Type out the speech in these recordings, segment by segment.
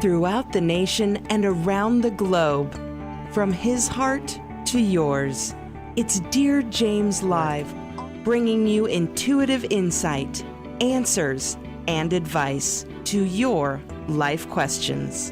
throughout the nation and around the globe. From his heart to yours, it's Dearjames Live, bringing you intuitive insight, answers, and advice to your life questions.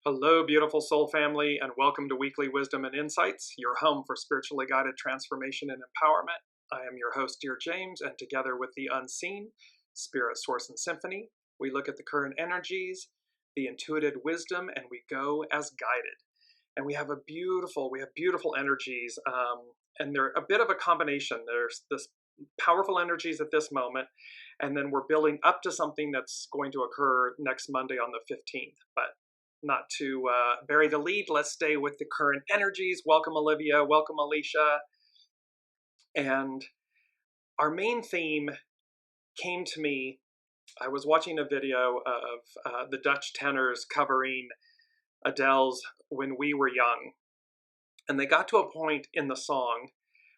Hello, beautiful soul family, and welcome to Weekly Wisdom and Insights, your home for spiritually guided transformation and empowerment. I am your host, Dearjames, and together with the unseen, Spirit, Source, and Symphony, we look at the current energies, the intuitive wisdom, and we go as guided. And we have beautiful energies, and they're a bit of a combination. There's this powerful energies at this moment, and then we're building up to something that's going to occur next Monday on the 15th. But not to bury the lead, let's stay with the current energies. Welcome, Olivia. Welcome, Alicia. And our main theme came to me. I was watching a video of the Dutch tenors covering Adele's When We Were Young. And they got to a point in the song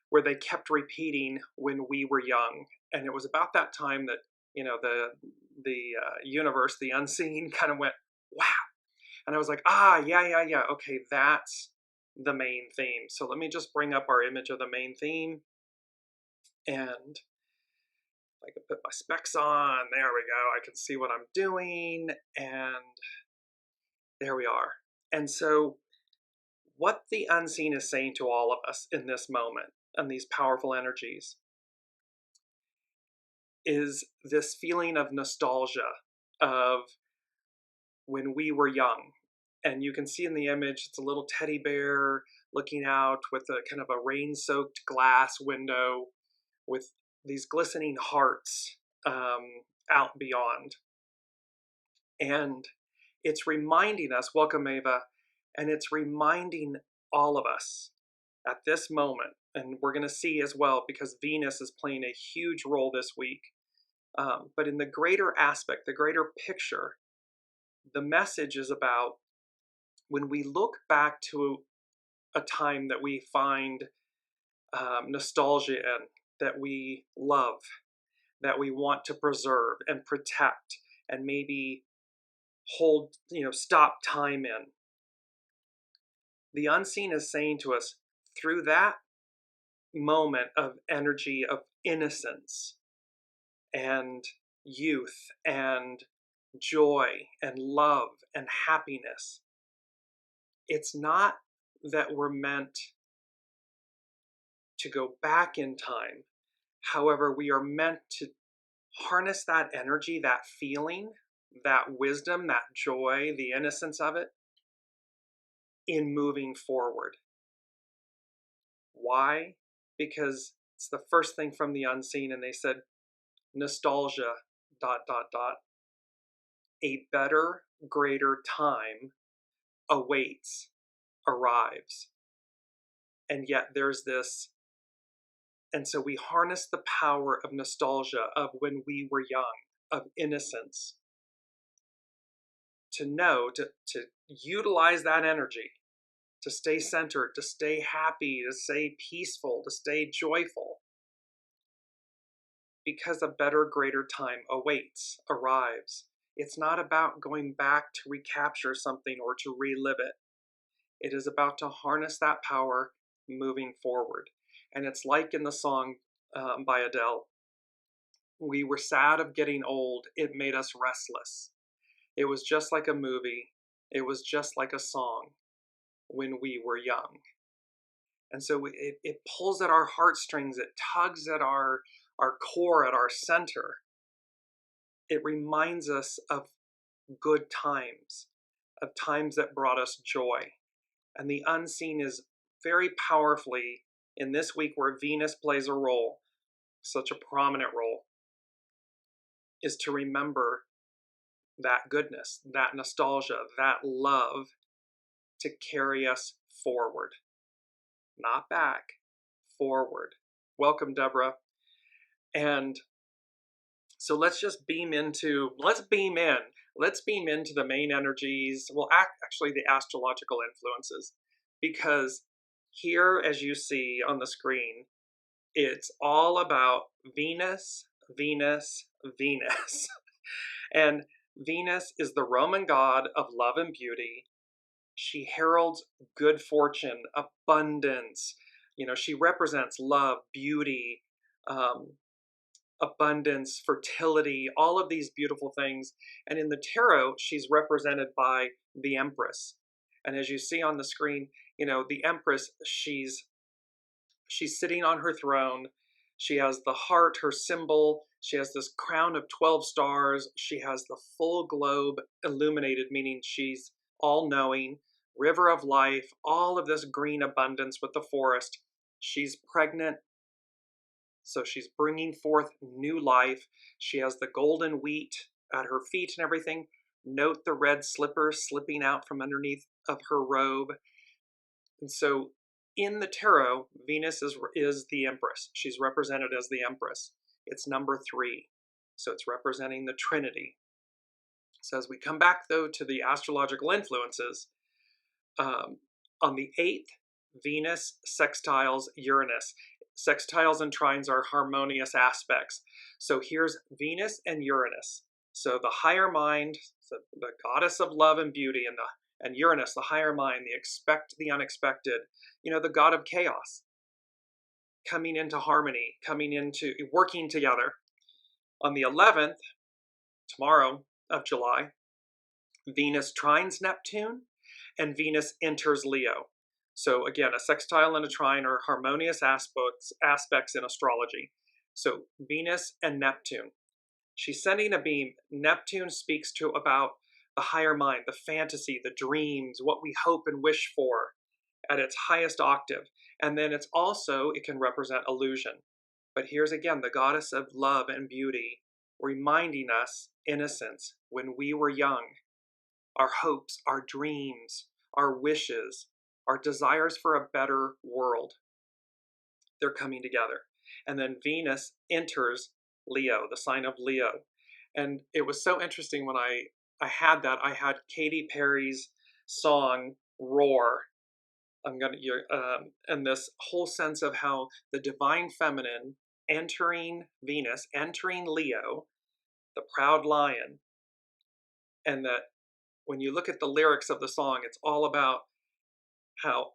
where they kept repeating When We Were Young. And it was about that time that, you know, the universe, the unseen, kind of went, wow. And I was like, yeah. Okay, that's the main theme. So let me just bring up our image of the main theme. And I can put my specs on. There we go. I can see what I'm doing. And there we are. And so what the unseen is saying to all of us in this moment and these powerful energies is this feeling of nostalgia of when we were young. And you can see in the image, it's a little teddy bear looking out with a kind of a rain-soaked glass window with these glistening hearts out beyond. And it's reminding us, welcome Ava, and it's reminding all of us at this moment, and we're going to see as well because Venus is playing a huge role this week, but in the greater aspect, the greater picture, the message is about when we look back to a time that we find nostalgia in, that we love, that we want to preserve and protect and maybe hold, stop time in. The unseen is saying to us through that moment of energy of innocence and youth and joy and love and happiness. It's not that we're meant to go back in time. However, we are meant to harness that energy, that feeling, that wisdom, that joy, the innocence of it in moving forward. Why? Because it's the first thing from the unseen, and they said, nostalgia, ... A better, greater time awaits, arrives. And yet there's this, and so we harness the power of nostalgia, of when we were young, of innocence, to know, to utilize that energy, to stay centered, to stay happy, to stay peaceful, to stay joyful. Because a better, greater time awaits, arrives. It's not about going back to recapture something or to relive it. It is about to harness that power moving forward. And it's like in the song by Adele, we were sad of getting old, it made us restless. It was just like a movie, it was just like a song when we were young. And so it pulls at our heartstrings, it tugs at our core, at our center. It reminds us of good times, of times that brought us joy. And the unseen is very powerfully, in this week where Venus plays a role, such a prominent role, is to remember that goodness, that nostalgia, that love to carry us forward. Not back, forward. Welcome, Deborah. And so let's beam into the main energies, well, actually the astrological influences, because here, as you see on the screen, it's all about Venus, Venus, Venus. And Venus is the Roman god of love and beauty. She heralds good fortune, abundance. She represents love, beauty, abundance, fertility, all of these beautiful things. And in the tarot, she's represented by the Empress. And as you see on the screen, the Empress, she's sitting on her throne. She has the heart, her symbol. She has this crown of 12 stars. She has the full globe illuminated, meaning she's all-knowing, river of life, all of this green abundance with the forest. She's pregnant, so she's bringing forth new life. She has the golden wheat at her feet and everything. Note the red slippers slipping out from underneath of her robe. And so in the tarot, Venus is the Empress. She's represented as the Empress. It's number 3. So it's representing the Trinity. So as we come back, though, to the astrological influences, on the 8th, Venus sextiles Uranus. Sextiles and trines are harmonious aspects. So here's Venus and Uranus. So the higher mind, so the goddess of love and beauty, and Uranus, the higher mind, the unexpected, the god of chaos, coming into harmony, working together. On the 11th, tomorrow of July, Venus trines Neptune and Venus enters Leo. So again, a sextile and a trine are harmonious aspects in astrology. So Venus and Neptune. She's sending a beam. Neptune speaks about the higher mind, the fantasy, the dreams, what we hope and wish for at its highest octave. And then it can represent illusion. But here's again the goddess of love and beauty, reminding us innocence when we were young. Our hopes, our dreams, our wishes, our desires for a better world, they're coming together. And then Venus enters Leo, the sign of Leo. And it was so interesting when I had Katy Perry's song Roar. And this whole sense of how the divine feminine entering Venus, entering Leo, the proud lion, and that when you look at the lyrics of the song, it's all about how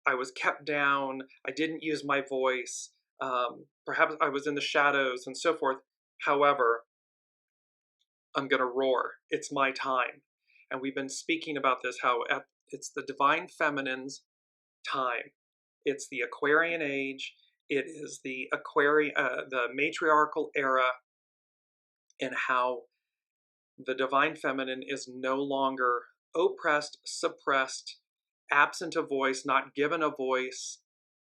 I was kept down, I didn't use my voice, perhaps I was in the shadows and so forth. However, I'm going to roar. It's my time. And we've been speaking about this, how it's the divine feminine's time. It's the Aquarian age. It is the matriarchal era, and how the divine feminine is no longer oppressed, suppressed, absent a voice, not given a voice.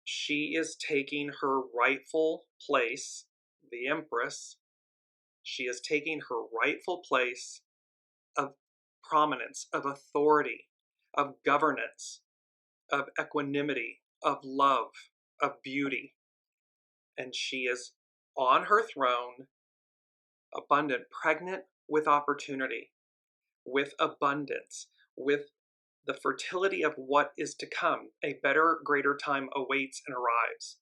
She is taking her rightful place, the Empress. She is taking her rightful place of prominence, of authority, of governance, of equanimity, of love, of beauty. And she is on her throne, abundant, pregnant with opportunity, with abundance, with the fertility of what is to come. A better, greater time awaits and arrives.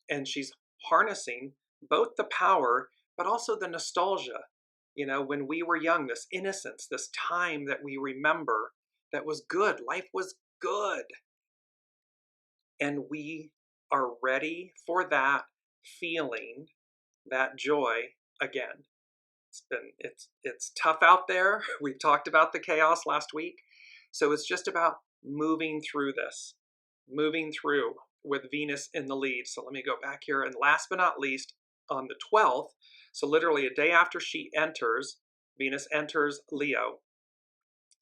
And she's harnessing both the power, but also the nostalgia. When we were young, this innocence, this time that we remember that was good. Life was good. And we are ready for that feeling, that joy again. It's tough out there. We talked about the chaos last week. So it's just about moving through this, moving through with Venus in the lead. So let me go back here. And last but not least, on the 12th, so literally a day after Venus enters Leo,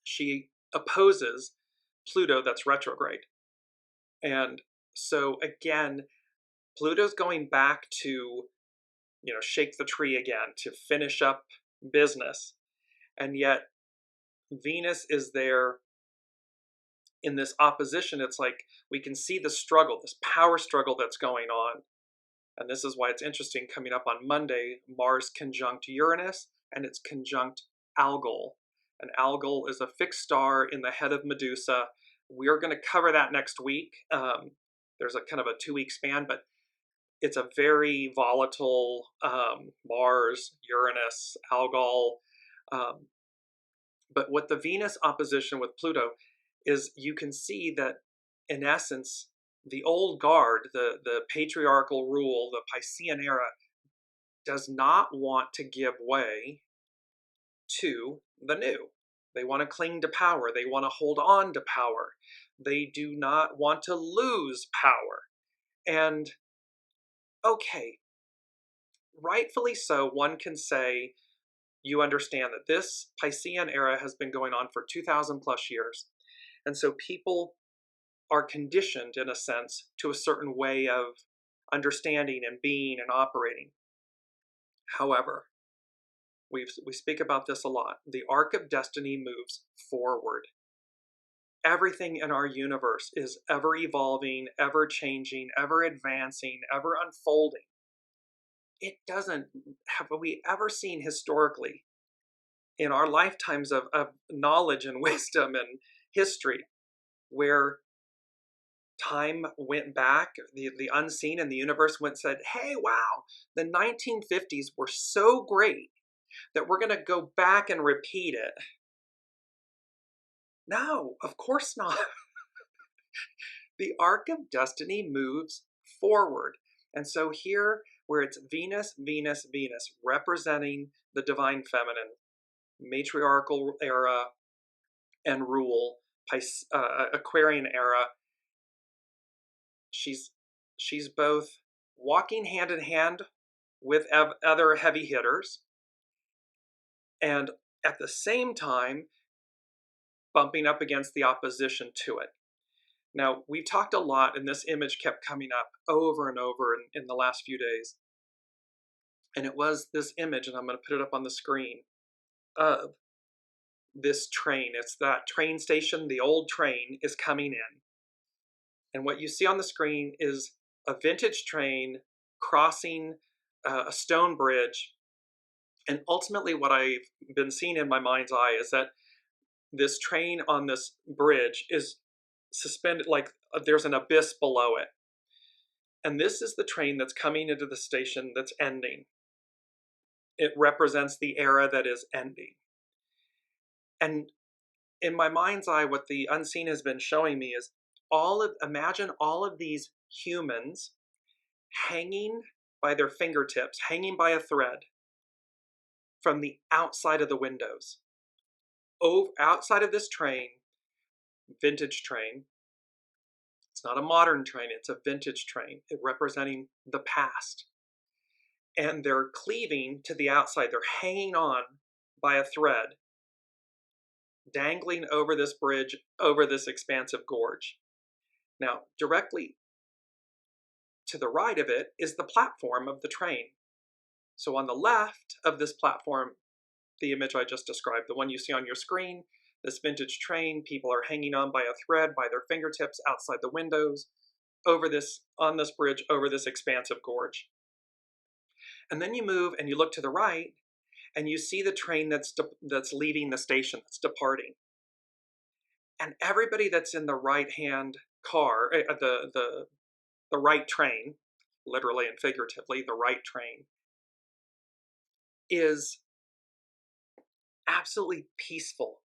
she opposes Pluto that's retrograde. And so again, Pluto's going back to, shake the tree again, to finish up business. And yet Venus is there in this opposition. It's like we can see the struggle, this power struggle that's going on. And this is why it's interesting coming up on Monday, Mars conjunct Uranus, and it's conjunct Algol. And Algol is a fixed star in the head of Medusa. We're going to cover that next week. There's a kind of a 2-week span, but it's a very volatile Mars, Uranus, algol. But what the Venus opposition with Pluto is, you can see that in essence, the old guard, the patriarchal rule, the Piscean era, does not want to give way to the new. They want to cling to power. They want to hold on to power. They do not want to lose power. And okay, rightfully so, one can say, you understand that this Piscean era has been going on for 2,000 plus years. And so people are conditioned, in a sense, to a certain way of understanding and being and operating. However, we speak about this a lot. The arc of destiny moves forward. Everything in our universe is ever evolving, ever changing, ever advancing, ever unfolding. It doesn't, have we ever seen historically in our lifetimes of knowledge and wisdom and history where time went back, the unseen in the universe went and said, hey, wow, the 1950s were so great that we're going to go back and repeat it? No, of course not. The arc of destiny moves forward. And so here, where it's Venus, Venus, Venus, representing the divine feminine, matriarchal era and rule, Aquarian era, she's both walking hand in hand with other heavy hitters, and at the same time bumping up against the opposition to it. Now, we've talked a lot, and this image kept coming up over and over in the last few days. And it was this image, and I'm going to put it up on the screen, of this train. It's that train station, the old train is coming in. And what you see on the screen is a vintage train crossing a stone bridge. And ultimately what I've been seeing in my mind's eye is that this train on this bridge is suspended, like there's an abyss below it. And this is the train that's coming into the station that's ending. It represents the era that is ending. And in my mind's eye, what the unseen has been showing me is imagine all of these humans hanging by their fingertips, hanging by a thread from the outside of the windows. Outside of this train, vintage train, it's not a modern train, it's a vintage train, representing the past. And they're cleaving to the outside, they're hanging on by a thread, dangling over this bridge, over this expansive gorge. Now, directly to the right of it is the platform of the train. So on the left of this platform, the image I just described, the one you see on your screen, this vintage train, people are hanging on by a thread by their fingertips outside the windows, on this bridge, over this expansive gorge. And then you move and you look to the right, and you see the train that's leaving the station, that's departing. And everybody that's in the right-hand car, the right train, literally and figuratively, the right train, is absolutely peaceful,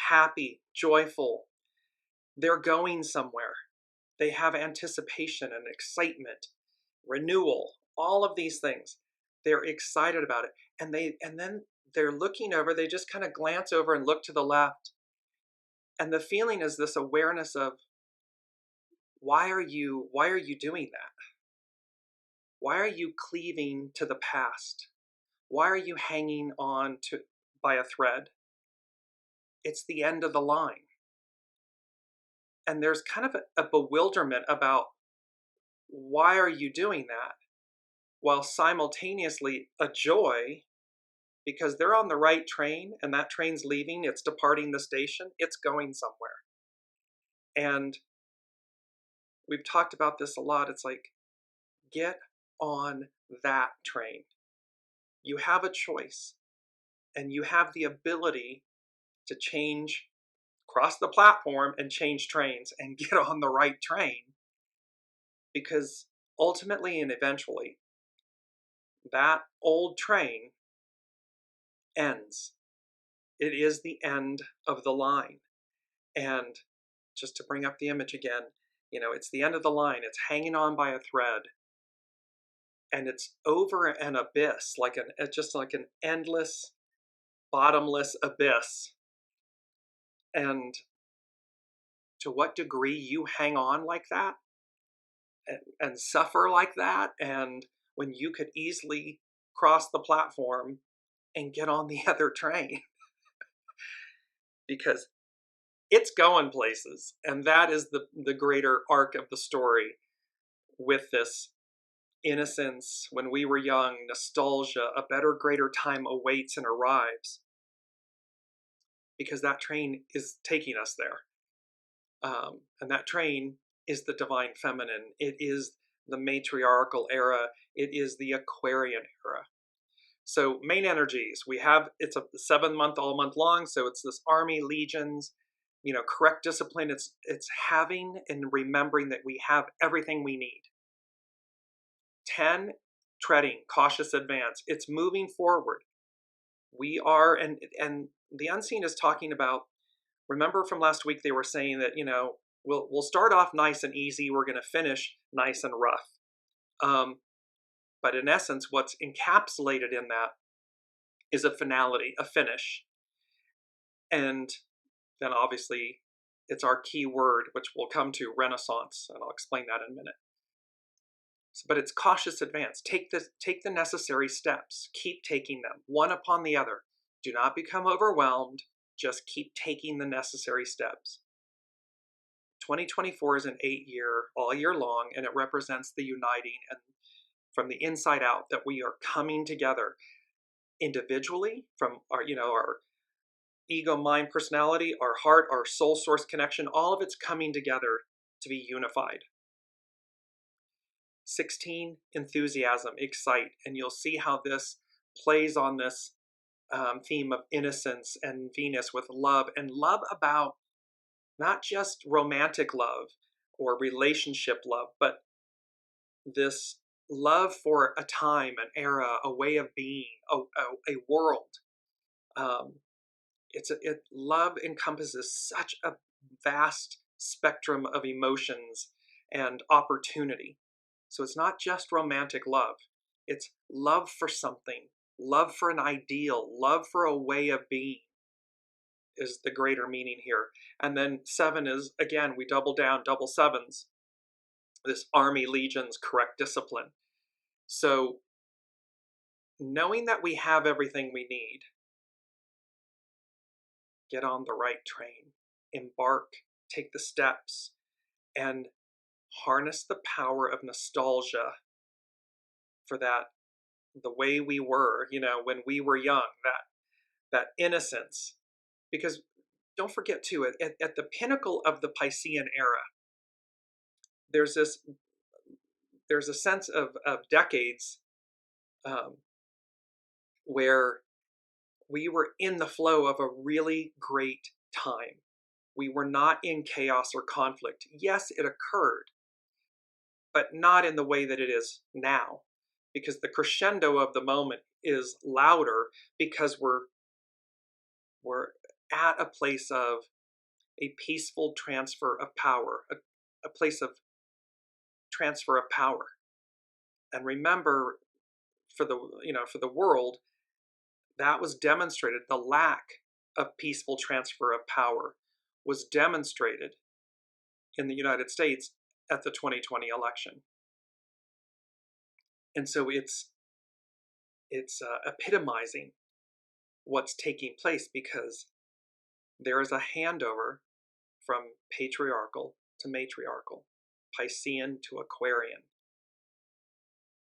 happy, joyful. They're going somewhere. They have anticipation and excitement, renewal, all of these things. They're excited about it. And then they're looking over, they just kind of glance over and look to the left. And the feeling is this awareness of, why are you doing that? Why are you cleaving to the past? Why are you hanging on by a thread? It's the end of the line. And there's kind of a bewilderment about, why are you doing that? While simultaneously a joy, because they're on the right train and that train's leaving, it's departing the station, it's going somewhere. And we've talked about this a lot. It's like, get on that train. You have a choice, and you have the ability to cross the platform and change trains and get on the right train, because ultimately and eventually, that old train ends. It is the end of the line. And just to bring up the image again, it's the end of the line. It's hanging on by a thread. And it's over an abyss, just like an endless, bottomless abyss. And to what degree you hang on like that and suffer like that, and when you could easily cross the platform and get on the other train, because it's going places. And that is the greater arc of the story with this innocence, when we were young, nostalgia, a better, greater time awaits and arrives, because that train is taking us there. And that train is the divine feminine. It is the matriarchal era. It is the Aquarian era. So main energies, it's a 7-month, all month long. So it's this army, legions, correct discipline. It's having and remembering that we have everything we need. 10, treading, cautious advance. It's moving forward. We are, and the unseen is talking about, remember from last week, they were saying that, we'll start off nice and easy. We're going to finish nice and rough. But in essence, what's encapsulated in that is a finality, a finish. And then obviously it's our key word, which we'll come to, Renaissance, and I'll explain that in a minute. But it's cautious advance. Take the necessary steps. Keep taking them, one upon the other. Do not become overwhelmed. Just keep taking the necessary steps. 2024 is an 8-year, all year long, and it represents the uniting and from the inside out, that we are coming together individually from our ego, mind, personality, our heart, our soul source connection. All of it's coming together to be unified. 16, enthusiasm, excite, and you'll see how this plays on this theme of innocence and Venus with love, and love about not just romantic love or relationship love, but this love for a time, an era, a way of being, a world. Love encompasses such a vast spectrum of emotions and opportunity. So it's not just romantic love. It's love for something, love for an ideal, love for a way of being is the greater meaning here. And then 7 is, again, we double down, double sevens. This army, legions, correct discipline. So knowing that we have everything we need, get on the right train, embark, take the steps, and harness the power of nostalgia for that, the way we were, when we were young, that innocence. Because don't forget too, at the pinnacle of the Piscean era, there's a sense of decades where we were in the flow of a really great time. We were not in chaos or conflict. Yes, it occurred, but not in the way that it is now, because the crescendo of the moment is louder, because we're at a place of a peaceful transfer of power, a place of transfer of power. And remember, for the world, that was demonstrated. The lack of peaceful transfer of power was demonstrated in the United States at the 2020 election. And so it's epitomizing what's taking place, because there is a handover from patriarchal to matriarchal, Piscean to Aquarian.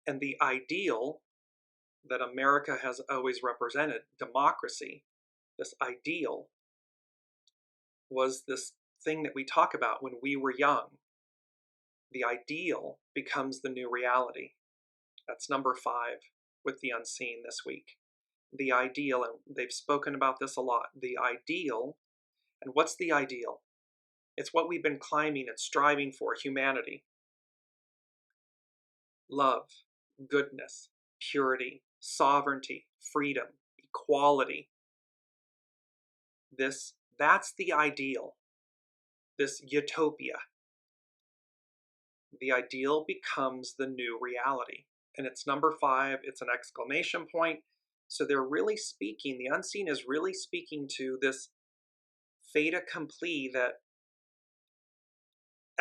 And the ideal that America has always represented, democracy, this ideal, was this thing that we talk about when we were young. The ideal becomes the new reality. That's number 5 with the unseen this week. The ideal, and they've spoken about this a lot, the ideal. And what's the ideal? It's what we've been climbing and striving for, humanity. love, goodness, purity, sovereignty, freedom, equality. That's the ideal, this utopia. The ideal becomes the new reality. And it's number 5, it's an exclamation point. So they're really speaking, the unseen is really speaking to this fait accompli, that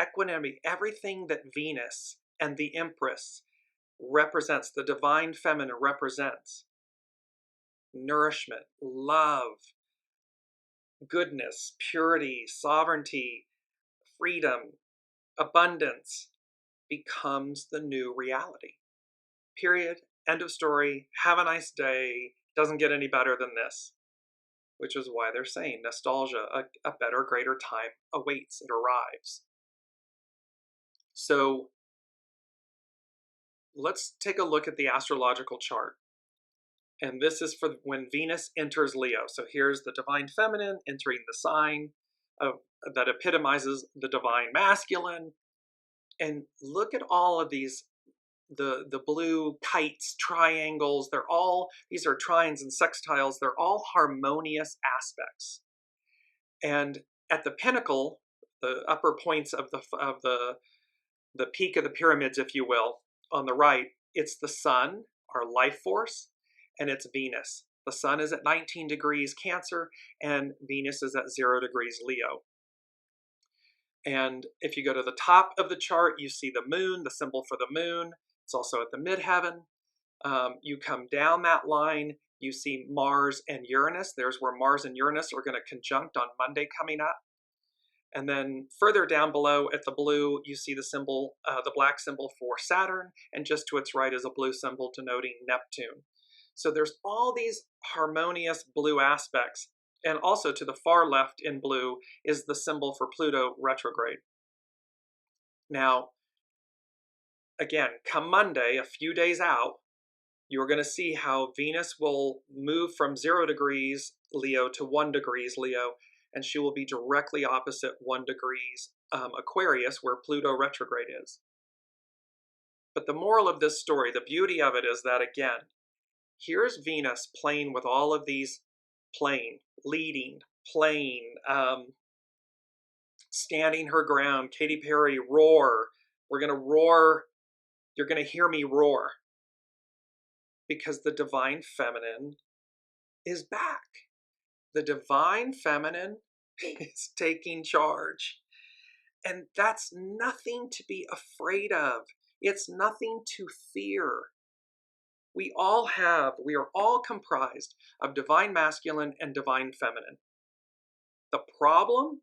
equanimity, everything that Venus and the Empress represents, the divine feminine represents. Nourishment, love, goodness, purity, sovereignty, freedom, abundance becomes the new reality. Period. End of story. Have a nice day. Doesn't get any better than this. Which is why they're saying nostalgia, a better, greater time awaits. It arrives. So let's take a look at the astrological chart. And this is for when Venus enters Leo. So here's the divine feminine entering the sign that epitomizes the divine masculine. And look at all of these, the blue kites, triangles, these are trines and sextiles, they're all harmonious aspects. And at the pinnacle, the upper points of the peak of the pyramids, if you will, on the right, it's the sun, our life force, and it's Venus. The sun is at 19 degrees Cancer, and Venus is at 0 degrees Leo. And if you go to the top of the chart, you see the moon, the symbol for the moon. It's also at the midheaven. You come down that line, you see Mars and Uranus. There's where Mars and Uranus are going to conjunct on Monday coming up. And then further down below at the blue, you see the symbol, the black symbol for Saturn, and just to its right is a blue symbol denoting Neptune. So there's all these harmonious blue aspects. And also to the far left in blue is the symbol for Pluto retrograde. Now, again, come Monday, a few days out, you're going to see how Venus will move from 0 degrees Leo to 1 degrees Leo, and she will be directly opposite 1 degrees Aquarius, where Pluto retrograde is. But the moral of this story, the beauty of it is that, again, here's Venus playing with all of these, leading, playing, standing her ground. Katy Perry, roar. We're going to roar. You're going to hear me roar. Because the divine feminine is back. The divine feminine is taking charge. And that's nothing to be afraid of. It's nothing to fear. We are all comprised of divine masculine and divine feminine. The problem,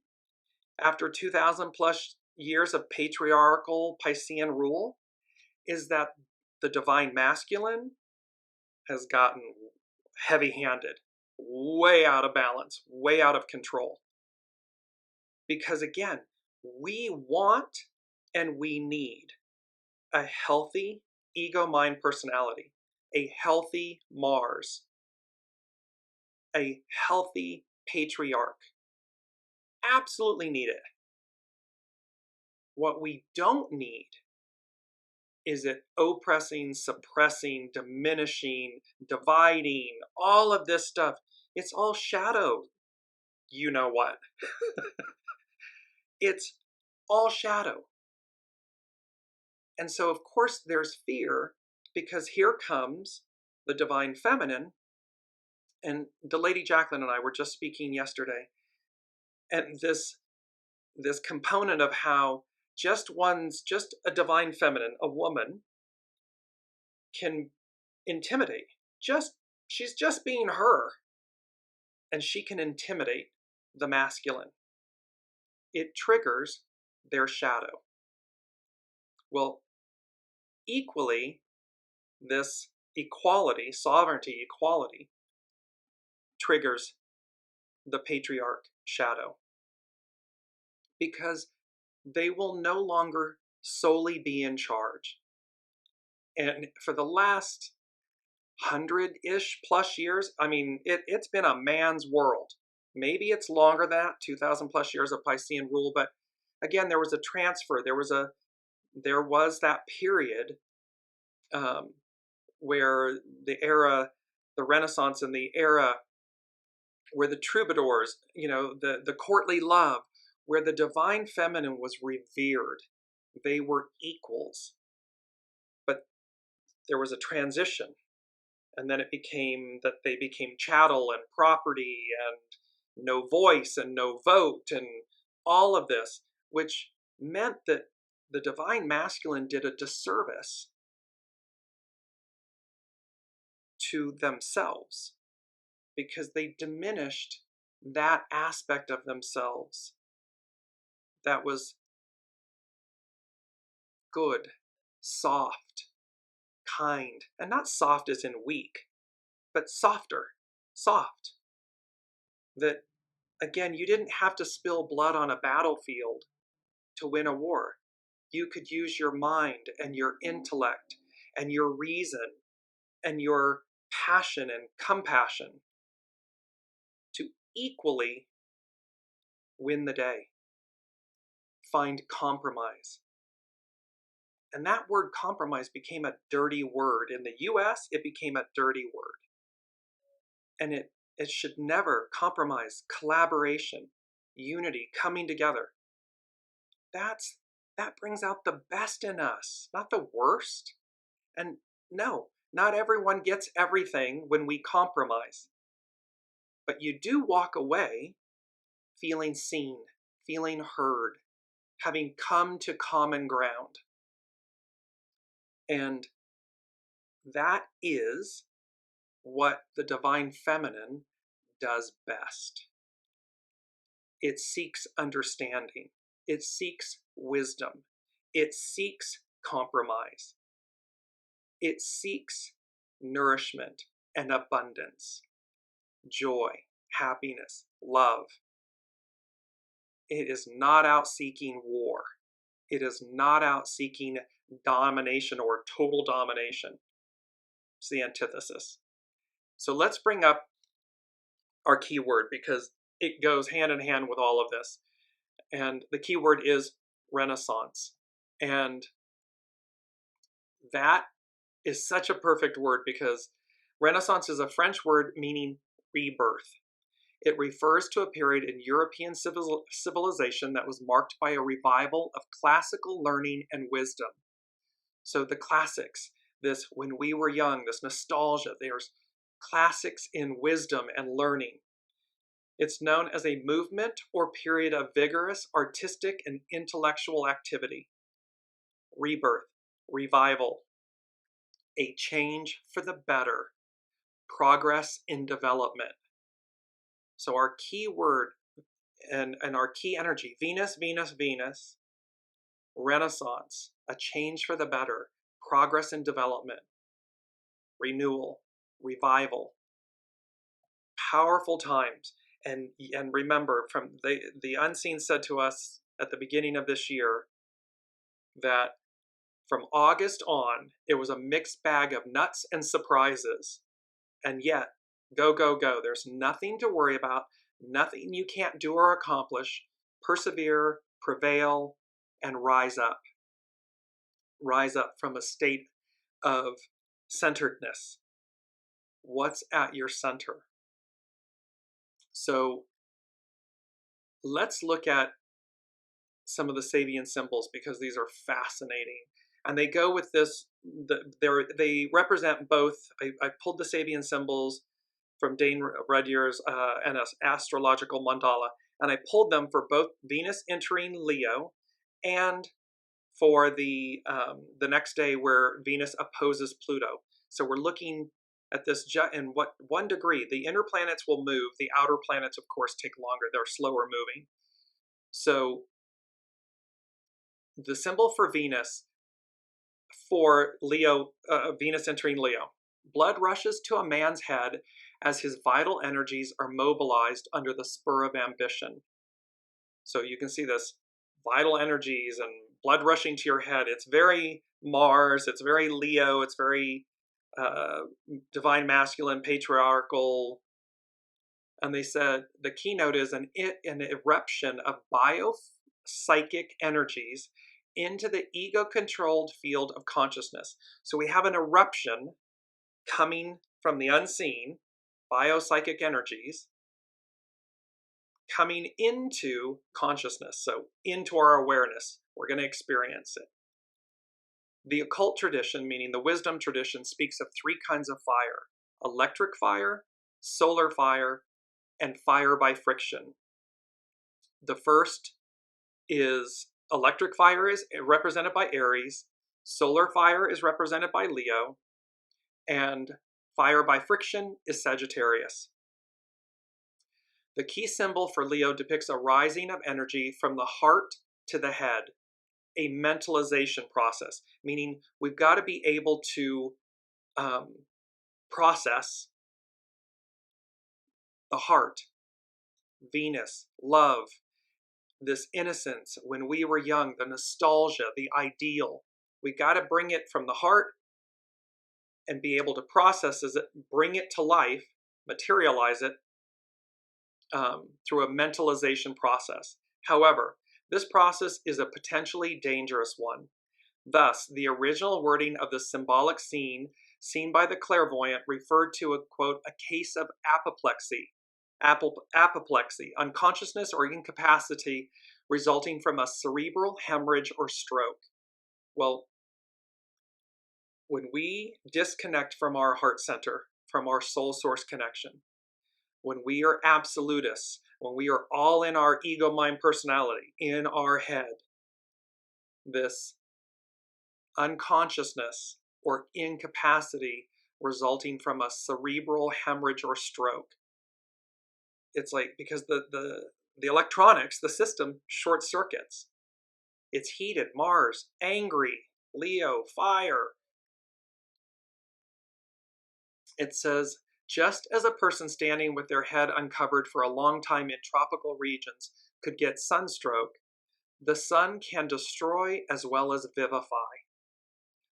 after 2,000 plus years of patriarchal Piscean rule, is that the divine masculine has gotten heavy-handed, way out of balance, way out of control. Because again, we want and we need a healthy ego-mind personality, a healthy Mars, a healthy patriarch. Absolutely need it. What we don't need is it oppressing, suppressing, diminishing, dividing, all of this stuff. It's all shadow. You know what? It's all shadow. And so, of course, there's fear, because here comes the divine feminine. And the Lady Jacqueline and I were just speaking yesterday. And this component of how just a divine feminine, a woman, can intimidate. She's just being her. And she can intimidate the masculine. It triggers their shadow. Well, equally, this equality, sovereignty, equality, triggers the patriarch shadow. Because they will no longer solely be in charge. And for the last 100-ish plus years, I mean, it's been a man's world. Maybe it's longer than that, 2,000 plus years of Piscean rule, but again, there was a transfer. There was that period where the Renaissance and the era where the troubadours, the courtly love, where the divine feminine was revered. They were equals. But there was a transition, and then it became that they became chattel and property and no voice and no vote and all of this, which meant that the divine masculine did a disservice to themselves because they diminished that aspect of themselves that was good, soft, kind, and not soft as in weak, but softer, soft. That, again, you didn't have to spill blood on a battlefield to win a war. You could use your mind and your intellect and your reason and your passion and compassion to equally win the day, find compromise. And that word compromise became a dirty word. In the US, it became a dirty word. And it should never compromise, collaboration, unity, coming together. That brings out the best in us, not the worst. And no, not everyone gets everything when we compromise. But you do walk away feeling seen, feeling heard, having come to common ground. And that is what the divine feminine does best. It seeks understanding. It seeks wisdom. It seeks compromise. It seeks nourishment and abundance, joy, happiness, love. It is not out seeking war. It is not out seeking domination or total domination. It's the antithesis. So let's bring up our keyword because it goes hand in hand with all of this. And the keyword is Renaissance. And that is such a perfect word because Renaissance is a French word meaning rebirth. It refers to a period in European civilization that was marked by a revival of classical learning and wisdom. So the classics, this when we were young, this nostalgia, there's classics in wisdom and learning. It's known as a movement or period of vigorous artistic and intellectual activity. Rebirth, revival, a change for the better, progress in development. So our key word and our key energy, Venus, Venus, Venus, Renaissance, a change for the better, progress in development, renewal, revival, powerful times. And remember, from the unseen said to us at the beginning of this year that from August on, it was a mixed bag of nuts and surprises. And yet, go, go, go. There's nothing to worry about, nothing you can't do or accomplish. Persevere, prevail, and rise up. Rise up from a state of centeredness. What's at your center? So let's look at some of the Sabian symbols because these are fascinating. And they go with this, they represent both. I pulled the Sabian symbols from Dane Rudhyar's and an astrological mandala, and I pulled them for both Venus entering Leo and for the next day where Venus opposes Pluto. So we're looking at this in 1 degree. The inner planets will move. The outer planets, of course, take longer. They're slower moving. So the symbol for Venus, for Leo, Venus entering Leo, blood rushes to a man's head as his vital energies are mobilized under the spur of ambition. So you can see this vital energies and blood rushing to your head. It's very Mars, it's very Leo, it's very divine masculine, patriarchal. And they said the keynote is an eruption of biopsychic energies into the ego-controlled field of consciousness. So we have an eruption coming from the unseen, biopsychic energies, coming into consciousness, so into our awareness. We're going to experience it. The occult tradition, meaning the wisdom tradition, speaks of three kinds of fire: electric fire, solar fire, and fire by friction. The first is electric fire is represented by Aries, solar fire is represented by Leo, and fire by friction is Sagittarius. The key symbol for Leo depicts a rising of energy from the heart to the head, a mentalization process, meaning we've got to be able to process the heart, Venus, love, this innocence when we were young, the nostalgia, the ideal. We got to bring it from the heart and be able to process it, bring it to life, materialize it through a mentalization process. However, this process is a potentially dangerous one. Thus, the original wording of the symbolic scene seen by the clairvoyant referred to a, quote, a case of apoplexy, unconsciousness or incapacity resulting from a cerebral hemorrhage or stroke. Well, when we disconnect from our heart center, from our soul source connection, when we are absolutists, when we are all in our ego, mind, personality, in our head, this unconsciousness or incapacity resulting from a cerebral hemorrhage or stroke. It's like, because the electronics, the system short circuits. It's heated, Mars, angry, Leo, fire. It says, just as a person standing with their head uncovered for a long time in tropical regions could get sunstroke, the sun can destroy as well as vivify.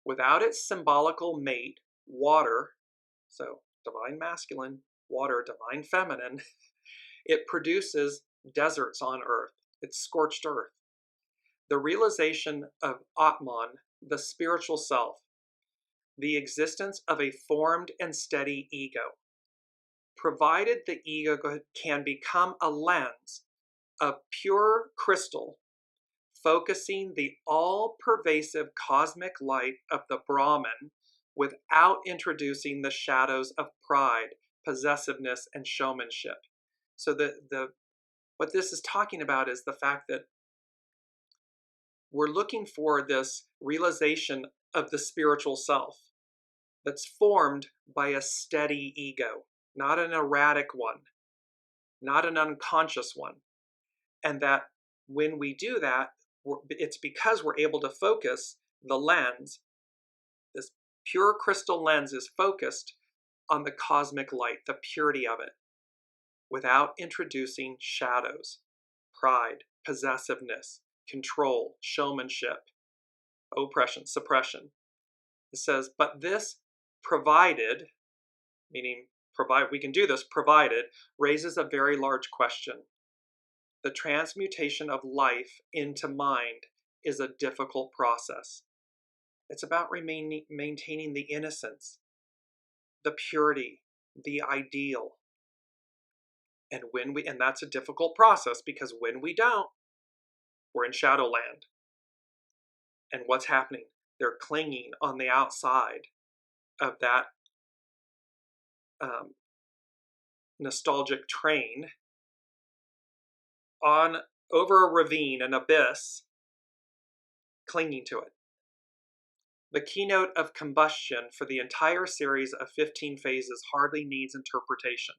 Without its symbolical mate, water, so divine masculine, water, divine feminine, it produces deserts on earth. It's scorched earth. The realization of Atman, the spiritual self, the existence of a formed and steady ego, provided the ego can become a lens of pure crystal, focusing the all-pervasive cosmic light of the Brahman without introducing the shadows of pride, possessiveness, and showmanship. So what this is talking about is the fact that we're looking for this realization of the spiritual self that's formed by a steady ego, not an erratic one, not an unconscious one. And that when we do that, it's because we're able to focus the lens. This pure crystal lens is focused on the cosmic light, the purity of it, without introducing shadows, pride, possessiveness, control, showmanship, oppression, suppression. It says, but this provided, meaning we can do this provided, raises a very large question. The transmutation of life into mind is a difficult process. It's about maintaining the innocence, the purity, the ideal. And that's a difficult process, because when we don't, we're in shadowland. And what's happening? They're clinging on the outside of that nostalgic train over a ravine, an abyss, clinging to it. The keynote of combustion for the entire series of 15 phases hardly needs interpretation,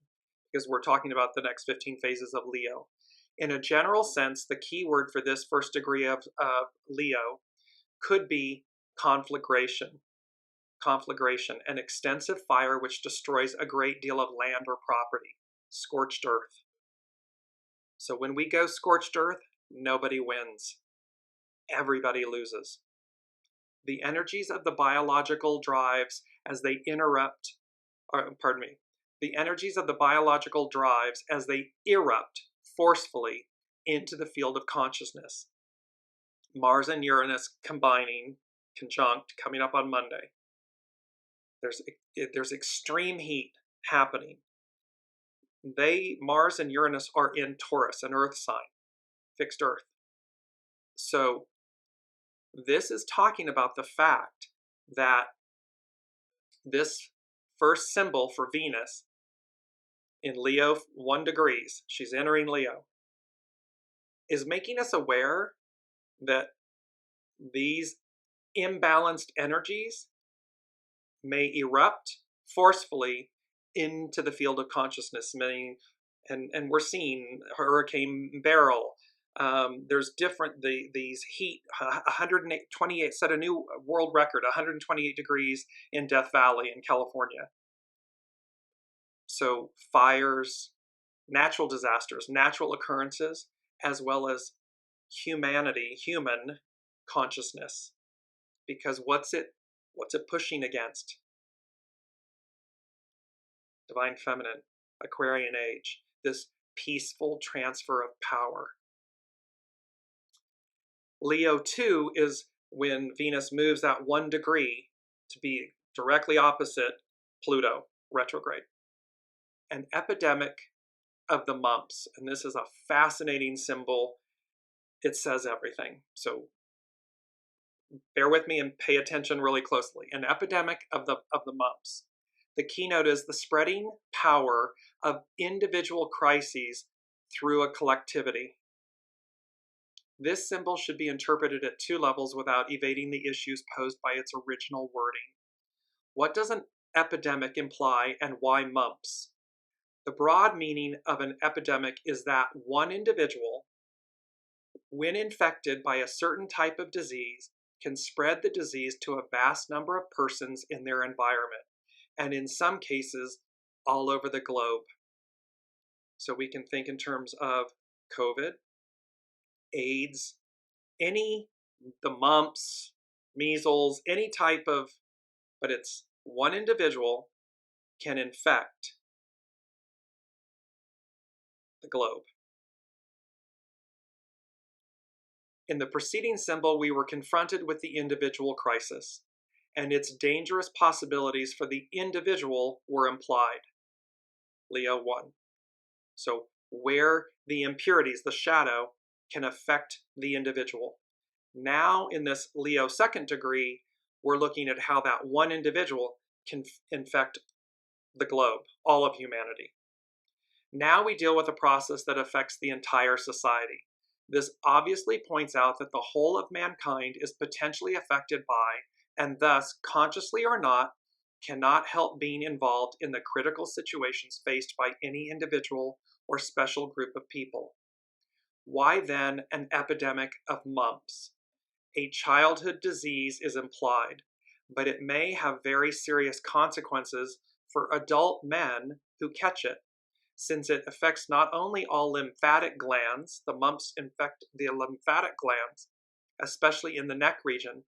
because we're talking about the next 15 phases of Leo. In a general sense, the key word for this first degree of Leo could be conflagration. Conflagration, an extensive fire which destroys a great deal of land or property. Scorched earth. So when we go scorched earth, nobody wins. Everybody loses. The energies of the biological drives as they erupt forcefully into the field of consciousness. Mars and Uranus conjunct, coming up on Monday. There's extreme heat happening. Mars and Uranus are in Taurus, an Earth sign, fixed Earth. So this is talking about the fact that this first symbol for Venus in Leo 1 degrees, she's entering Leo, is making us aware that these imbalanced energies may erupt forcefully into the field of consciousness, meaning, and we're seeing Hurricane Beryl. There's these heat, 128, set a new world record, 128 degrees in Death Valley in California. So fires, natural disasters, natural occurrences, as well as human consciousness. Because what's it pushing against? Divine Feminine, Aquarian Age, this peaceful transfer of power. Leo 2 is when Venus moves that 1 degree to be directly opposite Pluto, retrograde. An epidemic of the mumps, and this is a fascinating symbol. It says everything. So bear with me and pay attention really closely. An epidemic of the mumps. The keynote is the spreading power of individual crises through a collectivity. This symbol should be interpreted at 2 levels without evading the issues posed by its original wording. What does an epidemic imply, and why mumps? The broad meaning of an epidemic is that one individual, when infected by a certain type of disease, can spread the disease to a vast number of persons in their environment, and in some cases, all over the globe. So we can think in terms of COVID, AIDS, the mumps, measles, any type of, but it's one individual can infect the globe. In the preceding symbol, we were confronted with the individual crisis, and its dangerous possibilities for the individual were implied. Leo 1. So where the impurities, the shadow, can affect the individual. Now in this Leo 2nd degree, we're looking at how that one individual can infect the globe, all of humanity. Now we deal with a process that affects the entire society. This obviously points out that the whole of mankind is potentially affected by, and thus, consciously or not, cannot help being involved in the critical situations faced by any individual or special group of people. Why then an epidemic of mumps? A childhood disease is implied, but it may have very serious consequences for adult men who catch it, since it affects not only all lymphatic glands, the mumps infect the lymphatic glands, especially in the neck region,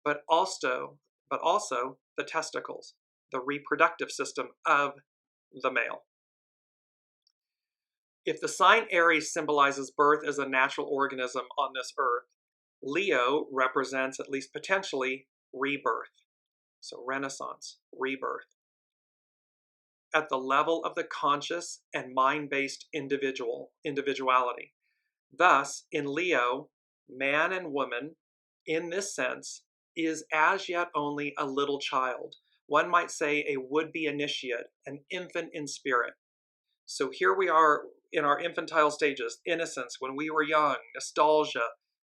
but also the testicles, the reproductive system of the male. If the sign Aries symbolizes birth as a natural organism on this earth, Leo represents, at least potentially, rebirth. So renaissance, rebirth. At the level of the conscious and mind-based individuality. Thus, in Leo, man and woman, in this sense, is as yet only a little child. One might say a would-be initiate, an infant in spirit. So here we are in our infantile stages, innocence, when we were young, nostalgia,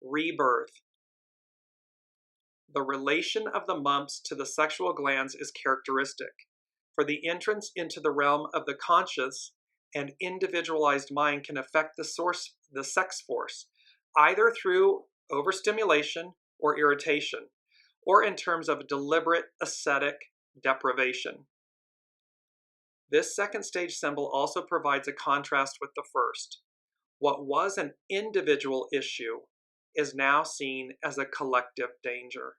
rebirth. The relation of the mumps to the sexual glands is characteristic, for the entrance into the realm of the conscious and individualized mind can affect the sex force, either through overstimulation or irritation, or in terms of deliberate ascetic deprivation. This second stage symbol also provides a contrast with the first. What was an individual issue is now seen as a collective danger.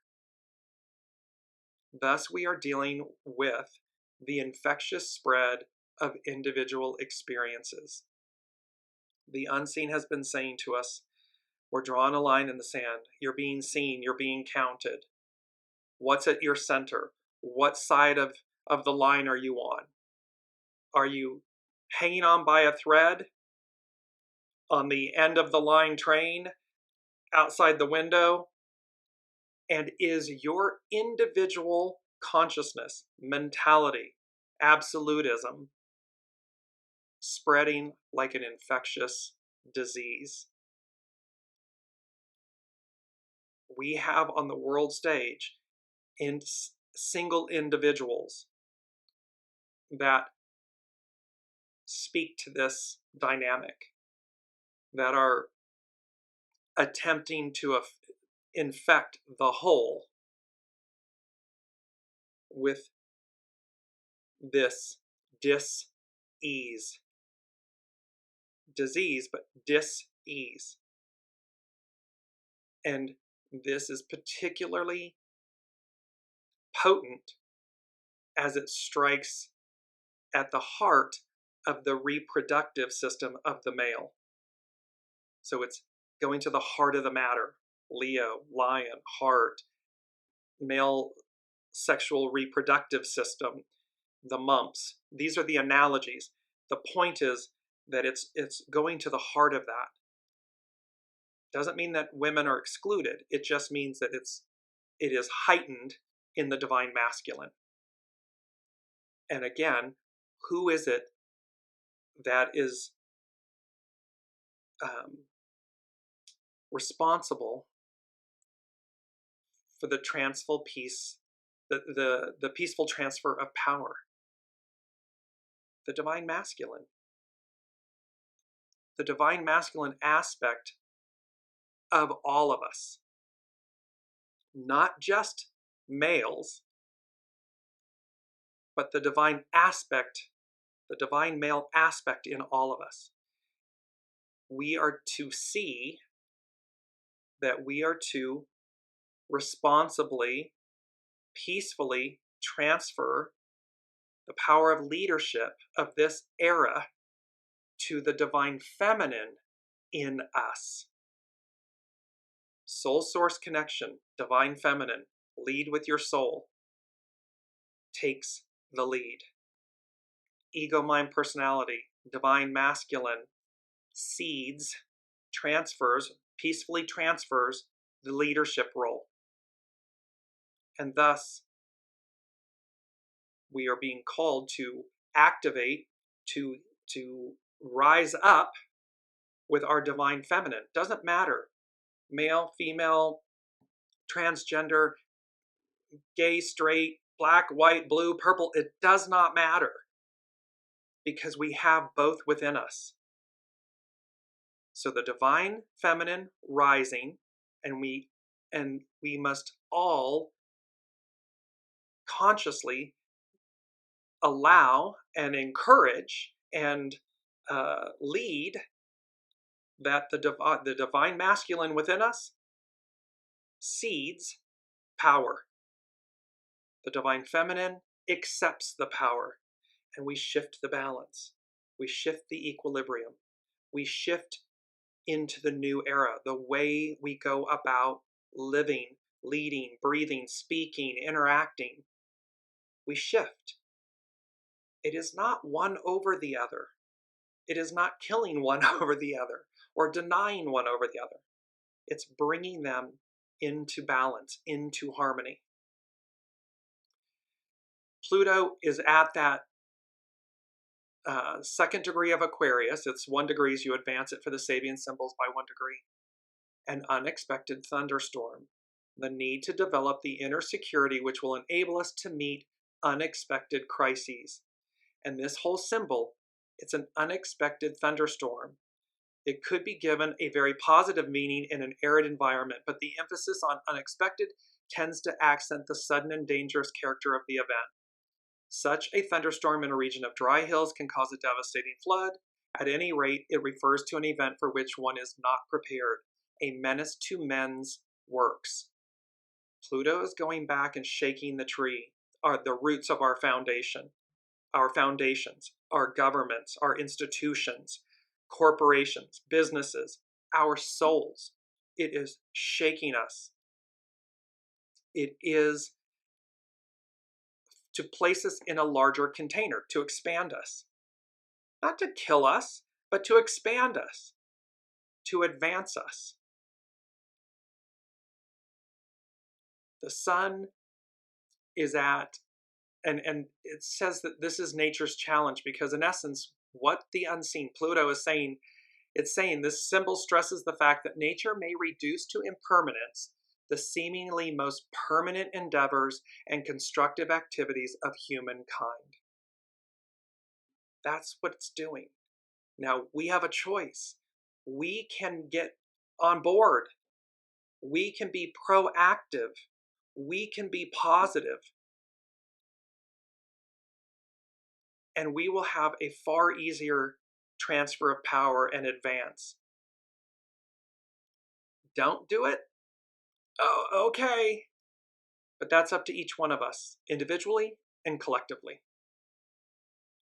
Thus, we are dealing with the infectious spread of individual experiences. The unseen has been saying to us, We're drawing a line in the sand. You're being seen. You're being counted. What's at your center? What side of the line are you on? Are you hanging on by a thread on the end of the line train outside the window? And is your individual consciousness, mentality, absolutism spreading like an infectious disease? We have on the world stage in single individuals that speak to this dynamic, that are attempting to infect the whole with this dis-ease. Disease, but dis-ease. And this is particularly potent as it strikes at the heart of the reproductive system of the male. So it's going to the heart of the matter. Leo, lion, heart, male sexual reproductive system, the mumps. These are the analogies. The point is that it's going to the heart of that. Doesn't mean that women are excluded. It just means that it is heightened in the divine masculine. And again, who is it that is responsible for the transful peace, the peaceful transfer of power? The divine masculine. The divine masculine aspect of all of us. Not just males, but the divine aspect, the divine male aspect in all of us. We are to see that we are to responsibly, peacefully transfer the power of leadership of this era to the divine feminine in us. Soul source connection, divine feminine, lead with your soul, takes the lead. Ego, mind, personality, divine masculine, seeds, transfers, peacefully transfers the leadership role. And thus, we are being called to activate, to rise up with our divine feminine. Doesn't matter, male, female, transgender, gay, straight, black, white, blue, purple, it does not matter, because we have both within us. So the divine feminine rising, and we must all consciously allow and encourage and lead that the divine masculine within us seeds power. The divine feminine accepts the power, and we shift the balance. We shift the equilibrium. We shift into the new era, the way we go about living, leading, breathing, speaking, interacting. We shift. It is not one over the other. It is not killing one over the other or denying one over the other. It's bringing them into balance, into harmony. Pluto is at that second degree of Aquarius. It's 1 degree as you advance it for the Sabian symbols by 1 degree. An unexpected thunderstorm. The need to develop the inner security which will enable us to meet unexpected crises. And this whole symbol, it's an unexpected thunderstorm. It could be given a very positive meaning in an arid environment, but the emphasis on unexpected tends to accent the sudden and dangerous character of the event. Such a thunderstorm in a region of dry hills can cause a devastating flood. At any rate, it refers to an event for which one is not prepared, a menace to men's works. Pluto is going back and shaking the tree, the roots of our foundation, our foundations, our governments, our institutions, corporations, businesses, our souls. It is shaking us. It is to place us in a larger container, to expand us. Not to kill us, but to expand us, to advance us. The sun is at, and it says that this is nature's challenge, because in essence, what the unseen, Pluto, is saying, it's saying this symbol stresses the fact that nature may reduce to impermanence the seemingly most permanent endeavors and constructive activities of humankind. That's what it's doing. Now, we have a choice. We can get on board. We can be proactive. We can be positive. And we will have a far easier transfer of power and advance. Don't do it? Oh, okay. But that's up to each one of us, individually and collectively.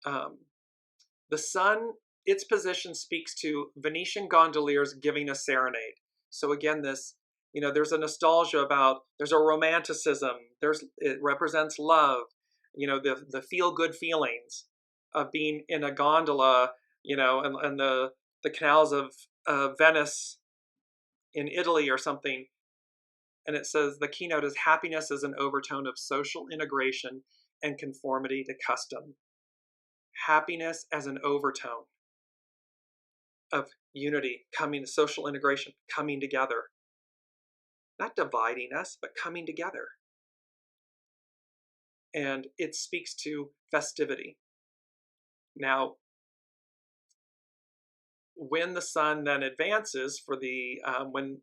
The sun, its position speaks to Venetian gondoliers giving a serenade. So again, this, there's a nostalgia about, there's a romanticism, it represents love, the feel-good feelings of being in a gondola, and the canals of Venice in Italy or something. And it says the keynote is happiness as an overtone of social integration and conformity to custom. Happiness as an overtone of unity, social integration, coming together. Not dividing us, but coming together. And it speaks to festivity. Now, when the sun then advances for when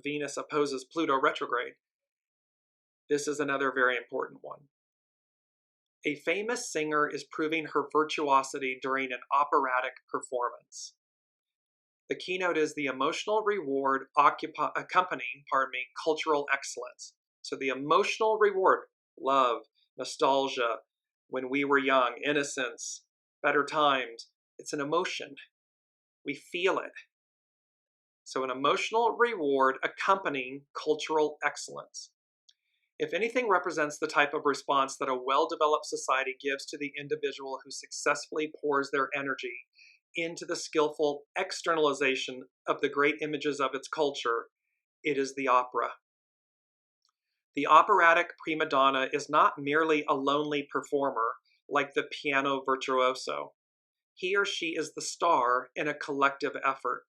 Venus opposes Pluto retrograde, this is another very important one. A famous singer is proving her virtuosity during an operatic performance. The keynote is the emotional reward accompanying, cultural excellence. So the emotional reward, love, nostalgia, when we were young, innocence, better times, it's an emotion. We feel it. So an emotional reward accompanying cultural excellence. If anything represents the type of response that a well-developed society gives to the individual who successfully pours their energy into the skillful externalization of the great images of its culture, it is the opera. The operatic prima donna is not merely a lonely performer like the piano virtuoso. He or she is the star in a collective effort.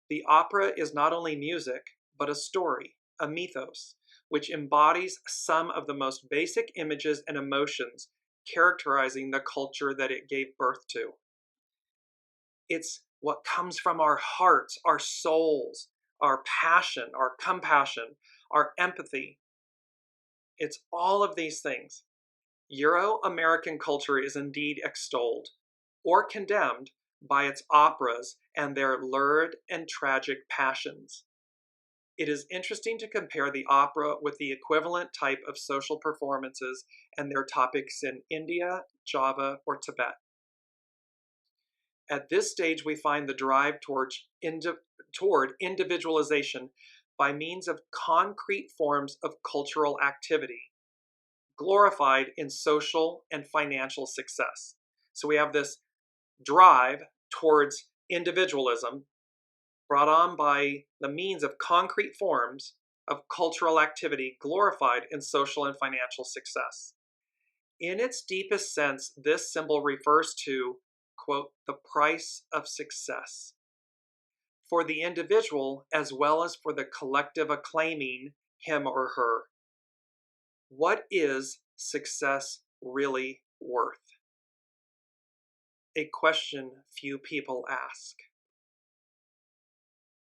The opera is not only music, but a story, a mythos, which embodies some of the most basic images and emotions characterizing the culture that it gave birth to. It's what comes from our hearts, our souls, our passion, our compassion, our empathy. It's all of these things. Euro-American culture is indeed extolled or condemned by its operas and their lurid and tragic passions. It is interesting to compare the opera with the equivalent type of social performances and their topics in India, Java, or Tibet. At this stage, we find the drive toward individualization by means of concrete forms of cultural activity, glorified in social and financial success. So we have this drive towards individualism brought on by the means of concrete forms of cultural activity glorified in social and financial success. In its deepest sense, this symbol refers to, quote, the price of success for the individual as well as for the collective acclaiming him or her. What is success really worth? A question few people ask.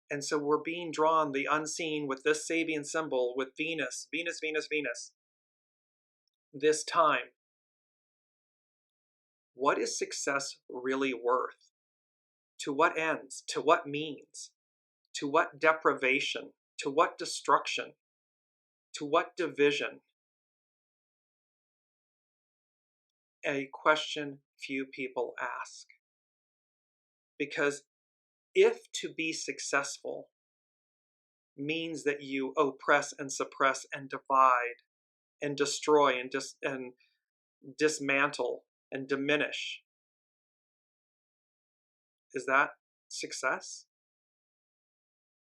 And so we're being drawn, the unseen, with this Sabian symbol, with Venus, Venus, Venus, Venus, this time. What is success really worth? To what ends? To what means? To what deprivation? To what destruction? To what division? A question few people ask. Because if to be successful means that you oppress and suppress and divide and destroy and dismantle and diminish. Is that success?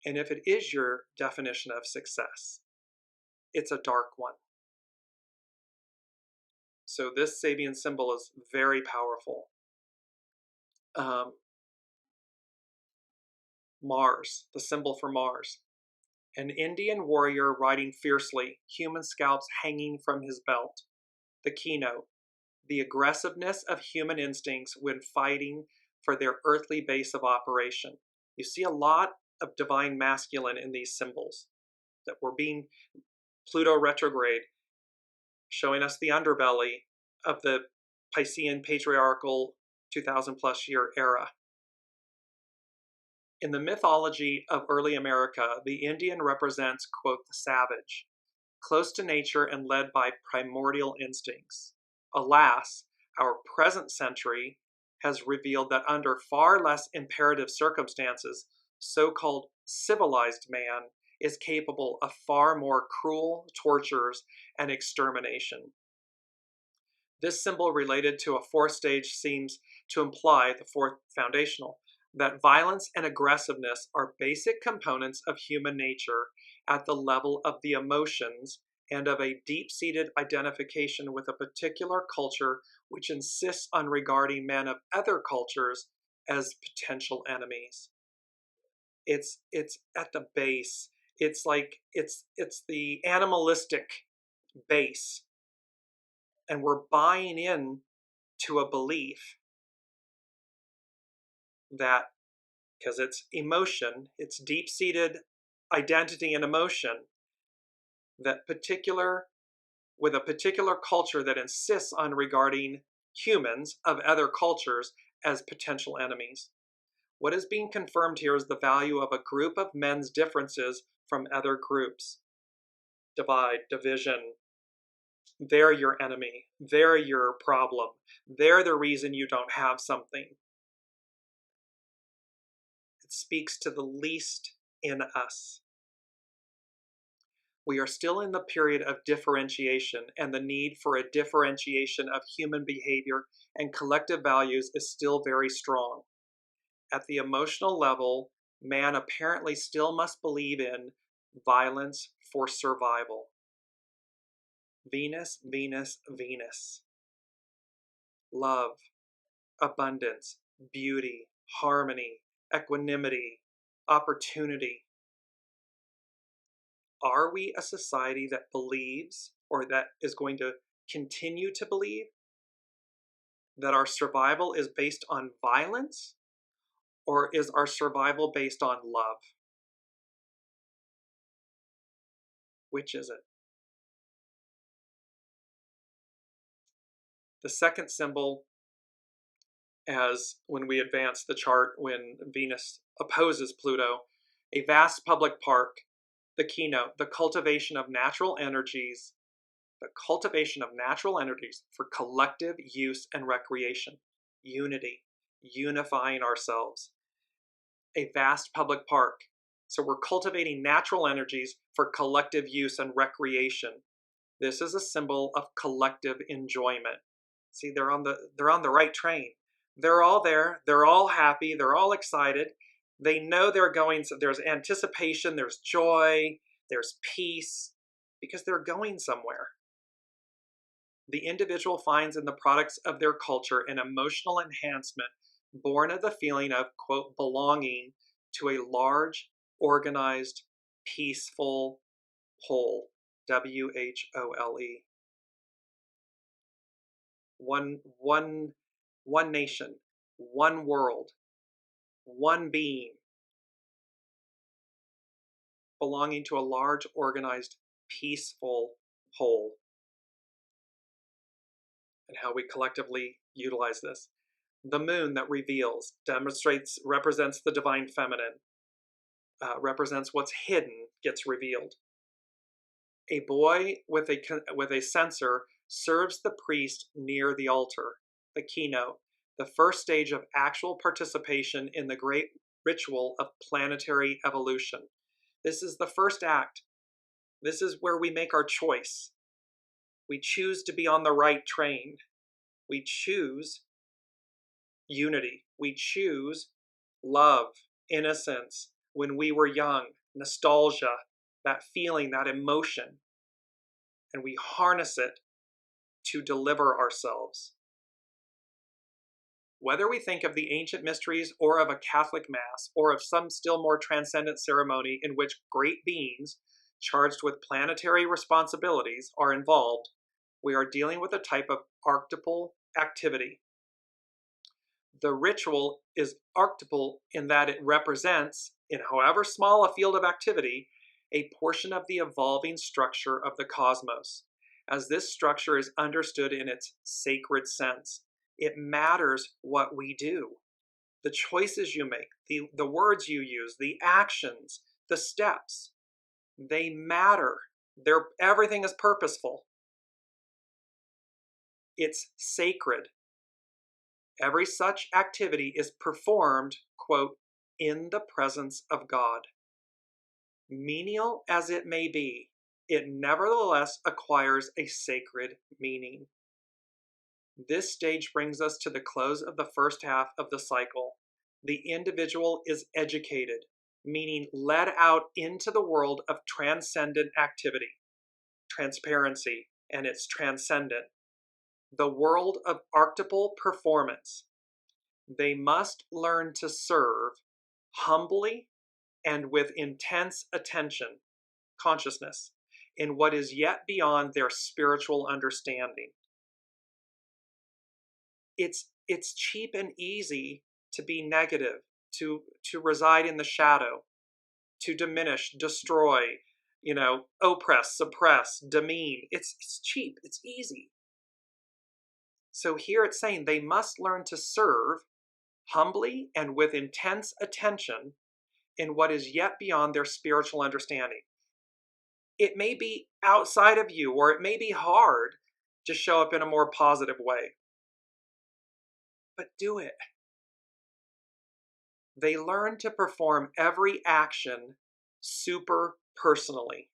And if it is your definition of success, it's a dark one. So this Sabian symbol is very powerful. Mars, the symbol for Mars. An Indian warrior riding fiercely, human scalps hanging from his belt. The keynote, the aggressiveness of human instincts when fighting for their earthly base of operation. You see a lot of divine masculine in these symbols that were being Pluto retrograde, showing us the underbelly of the Piscean patriarchal 2000 plus year era. In the mythology of early America, the Indian represents, quote, the savage, close to nature and led by primordial instincts. Alas, our present century has revealed that under far less imperative circumstances, so-called civilized man is capable of far more cruel tortures and extermination. This symbol related to a fourth stage seems to imply, the fourth foundational, that violence and aggressiveness are basic components of human nature at the level of the emotions and of a deep-seated identification with a particular culture which insists on regarding men of other cultures as potential enemies. It's at the base. It's like it's the animalistic base, and we're buying in to a belief that, because it's emotion, it's deep-seated identity and emotion, that with a particular culture that insists on regarding humans of other cultures as potential enemies. What is being confirmed here is the value of a group of men's differences from other groups. Divide, division. They're your enemy. They're your problem. They're the reason you don't have something. It speaks to the least in us. We are still in the period of differentiation, and the need for a differentiation of human behavior and collective values is still very strong. At the emotional level, man apparently still must believe in violence for survival. Venus, Venus, Venus. Love, abundance, beauty, harmony, equanimity, opportunity. Are we a society that believes, or that is going to continue to believe, that our survival is based on violence, or is our survival based on love? Which is it? The second symbol, as when we advance the chart, when Venus opposes Pluto, a vast public park, the keynote, the cultivation of natural energies, for collective use and recreation, unity, unifying ourselves. A vast public park. So we're cultivating natural energies for collective use and recreation. This is a symbol of collective enjoyment. See, they're on the right train. They're all there. They're all happy. They're all excited. They know they're going. So there's anticipation. There's joy. There's peace, because they're going somewhere. The individual finds in the products of their culture an emotional enhancement born of the feeling of, quote, belonging to a large, organized, peaceful whole. W-H-O-L-E. One nation, one world, one being, belonging to a large, organized, peaceful whole. And how we collectively utilize this. The moon that reveals, represents the divine feminine, represents what's hidden, gets revealed. A boy with a censer serves the priest near the altar, the keynote, the first stage of actual participation in the great ritual of planetary evolution. This is the first act. This is where we make our choice. We choose to be on the right train. We choose unity. We choose love, innocence, when we were young, nostalgia, that feeling, that emotion, and we harness it to deliver ourselves. Whether we think of the ancient mysteries or of a Catholic Mass or of some still more transcendent ceremony in which great beings charged with planetary responsibilities are involved, we are dealing with a type of archetypal activity. The ritual is archetypal in that it represents, in however small a field of activity, a portion of the evolving structure of the cosmos. As this structure is understood in its sacred sense, it matters what we do. The choices you make, the words you use, the actions, the steps, they matter. Everything is purposeful. It's sacred. Every such activity is performed, quote, in the presence of God. Menial as it may be, it nevertheless acquires a sacred meaning. This stage brings us to the close of the first half of the cycle. The individual is educated, meaning led out into the world of transcendent activity, transparency, and its transcendent. The world of archetypal performance. They must learn to serve humbly and with intense attention, consciousness, in what is yet beyond their spiritual understanding. It's cheap and easy to be negative, to reside in the shadow, to diminish, destroy, oppress, suppress, demean. It's cheap, it's easy. So here it's saying they must learn to serve humbly and with intense attention in what is yet beyond their spiritual understanding. It may be outside of you, or it may be hard to show up in a more positive way. But do it. They learn to perform every action super personally,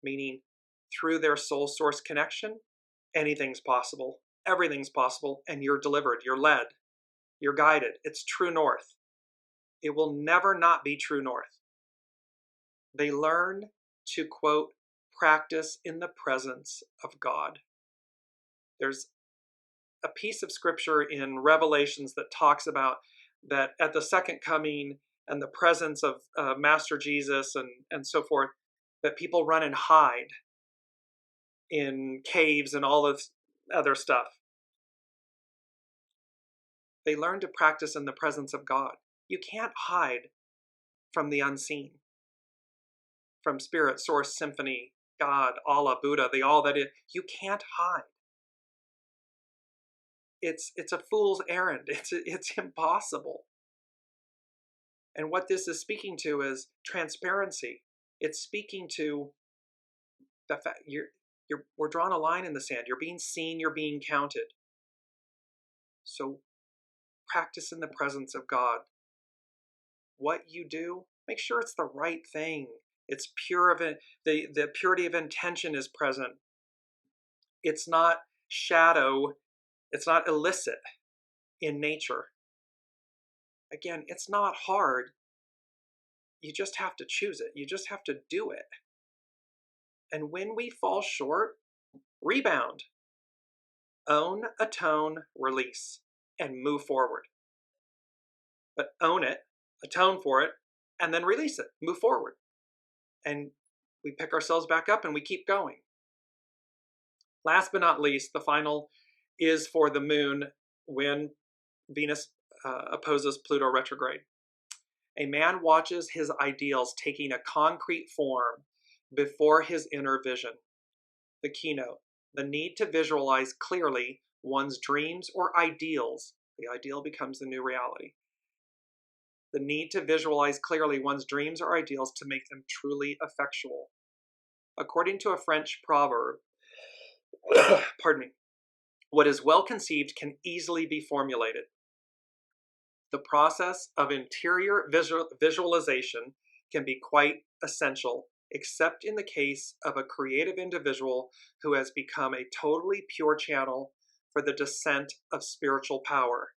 meaning through their soul source connection, anything's possible, everything's possible, and you're delivered, you're led, you're guided. It's true north. It will never not be true north. They learn to, quote, practice in the presence of God. There's a piece of scripture in Revelations that talks about that at the second coming and the presence of Master Jesus and so forth, that people run and hide in caves and all this other stuff. They learn to practice in the presence of God. You can't hide from the unseen, from Spirit, Source, Symphony, God, Allah, Buddha, all that is. You can't hide. It's a fool's errand. It's impossible. And what this is speaking to is transparency. It's speaking to the fact we're drawing a line in the sand. You're being seen. You're being counted. So practice in the presence of God. What you do, make sure it's the right thing. It's pure of it. The purity of intention is present. It's not shadow. It's not illicit in nature. Again, it's not hard. You just have to choose it. You just have to do it. And when we fall short, rebound. Own, atone, release, and move forward. But own it, atone for it, and then release it. Move forward. And we pick ourselves back up and we keep going. Last but not least, the final is for the moon when Venus opposes Pluto retrograde. A man watches his ideals taking a concrete form before his inner vision. The keynote, the need to visualize clearly one's dreams or ideals. The ideal becomes the new reality. The need to visualize clearly one's dreams or ideals to make them truly effectual. According to a French proverb, pardon me, what is well conceived can easily be formulated. The process of interior visualization can be quite essential except in the case of a creative individual who has become a totally pure channel for the descent of spiritual power,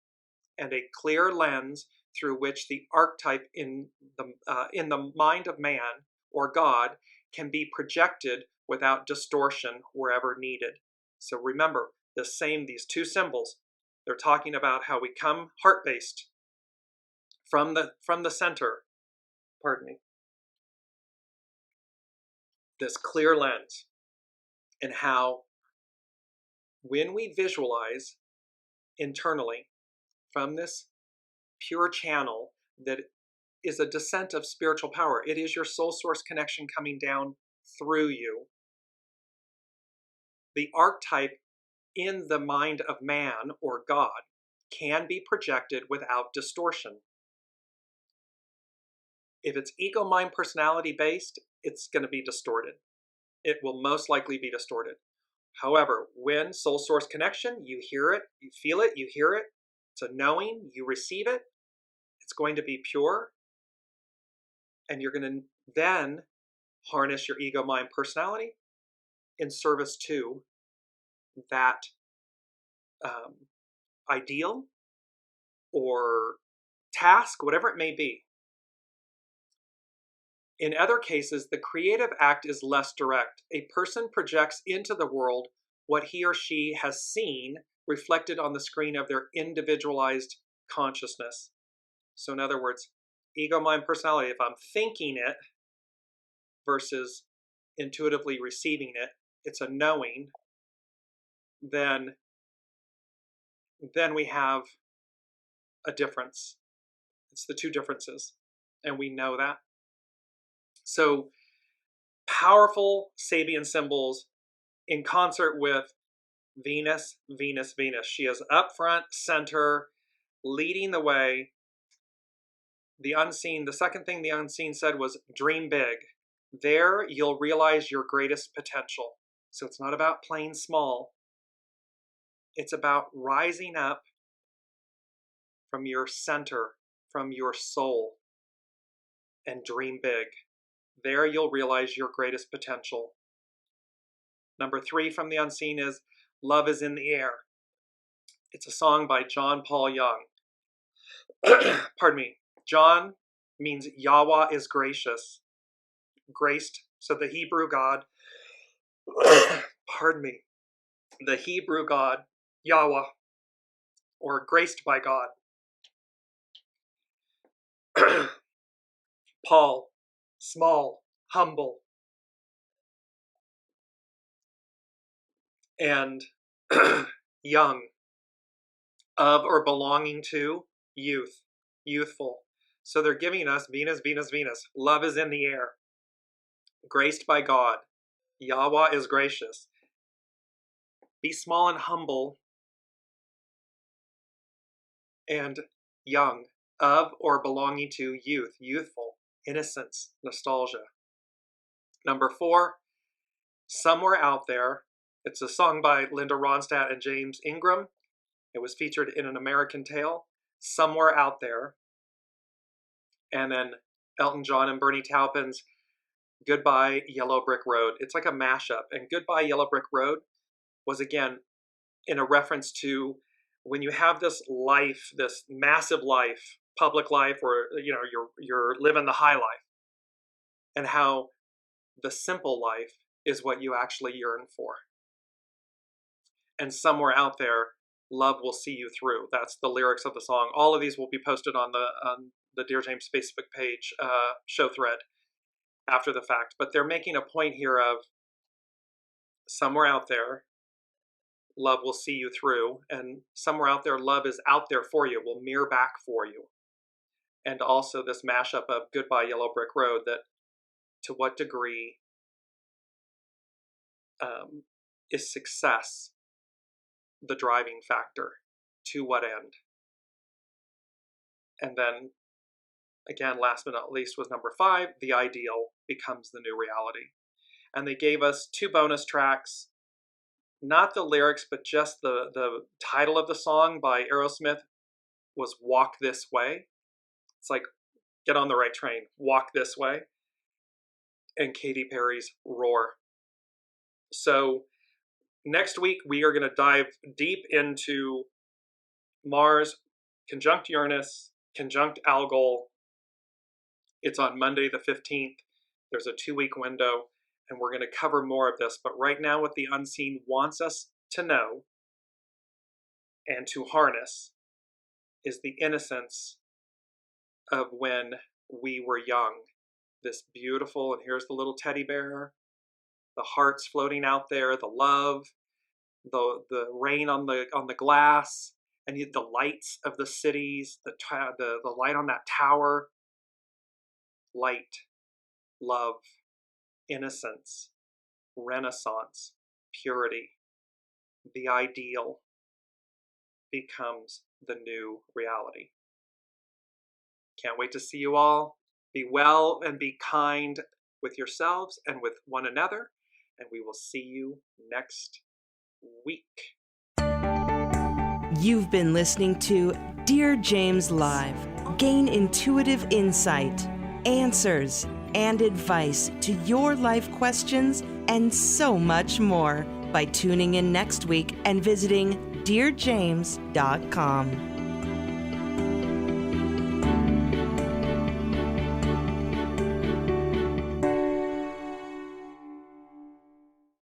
and a clear lens through which the archetype in the mind of man or God can be projected without distortion wherever needed. So remember, these two symbols, they're talking about how we come heart-based from the center, pardon me, this clear lens, and how when we visualize internally from this pure channel that is a descent of spiritual power, it is your soul source connection coming down through you. The archetype in the mind of man or God can be projected without distortion. If it's ego, mind, personality based, it's going to be distorted. It will most likely be distorted. However, when soul source connection, you hear it, you feel it, you hear it, it's a knowing, you receive it, it's going to be pure, and you're going to then harness your ego, mind, personality in service to that ideal or task, whatever it may be. In other cases, the creative act is less direct. A person projects into the world what he or she has seen reflected on the screen of their individualized consciousness. So in other words, ego, mind, personality, if I'm thinking it versus intuitively receiving it, it's a knowing, then we have a difference. It's the two differences, and we know that. So powerful Sabian symbols in concert with Venus, Venus, Venus. She is up front, center, leading the way. The second thing the unseen said was dream big. There you'll realize your greatest potential. So it's not about playing small. It's about rising up from your center, from your soul, and dream big. There you'll realize your greatest potential. Number 3 from the unseen is Love is in the Air. It's a song by John Paul Young. Pardon me. John means Yahweh is gracious. Graced. So the Hebrew God, pardon me, the Hebrew God, Yahweh, or graced by God. Paul, small, humble, and young, of or belonging to youth, youthful. So they're giving us Venus, Venus, Venus. Love is in the air. Graced by God. Yahweh is gracious. Be small and humble and young, of or belonging to youth, youthful, innocence, nostalgia. Number 4, Somewhere Out There. It's a song by Linda Ronstadt and James Ingram. It was featured in An American Tale. Somewhere Out There. And then Elton John and Bernie Taupin's Goodbye Yellow Brick Road. It's like a mashup. And Goodbye Yellow Brick Road was, again, in a reference to when you have this life, this massive life, public life, where you're living the high life, and how the simple life is what you actually yearn for. And somewhere out there, love will see you through. That's the lyrics of the song. All of these will be posted on the Dearjames Facebook page show thread after the fact. But they're making a point here of somewhere out there, love will see you through, and somewhere out there, love is out there for you, will mirror back for you. And also this mashup of Goodbye Yellow Brick Road, that to what degree is success the driving factor? To what end? And then, again, last but not least was number 5, the ideal becomes the new reality. And they gave us 2 bonus tracks, not the lyrics, but just the title of the song by Aerosmith was Walk This Way. It's like, get on the right train, walk this way. and Katy Perry's Roar. So next week, we are going to dive deep into Mars conjunct Uranus, conjunct Algol. It's on Monday the 15th. There's a 2-week window, and we're going to cover more of this. But right now, what the unseen wants us to know and to harness is the innocence of when we were young. This beautiful, and here's the little teddy bear, the hearts floating out there, the love, the rain on the glass, and the lights of the cities, the light on that tower. Light, love, innocence, renaissance, purity. The ideal becomes the new reality. Can't wait to see you all. Be well and be kind with yourselves and with one another, and we will see you next week. You've been listening to Dear James Live. Gain intuitive insight, answers, and advice to your life questions and so much more by tuning in next week and visiting dearjames.com.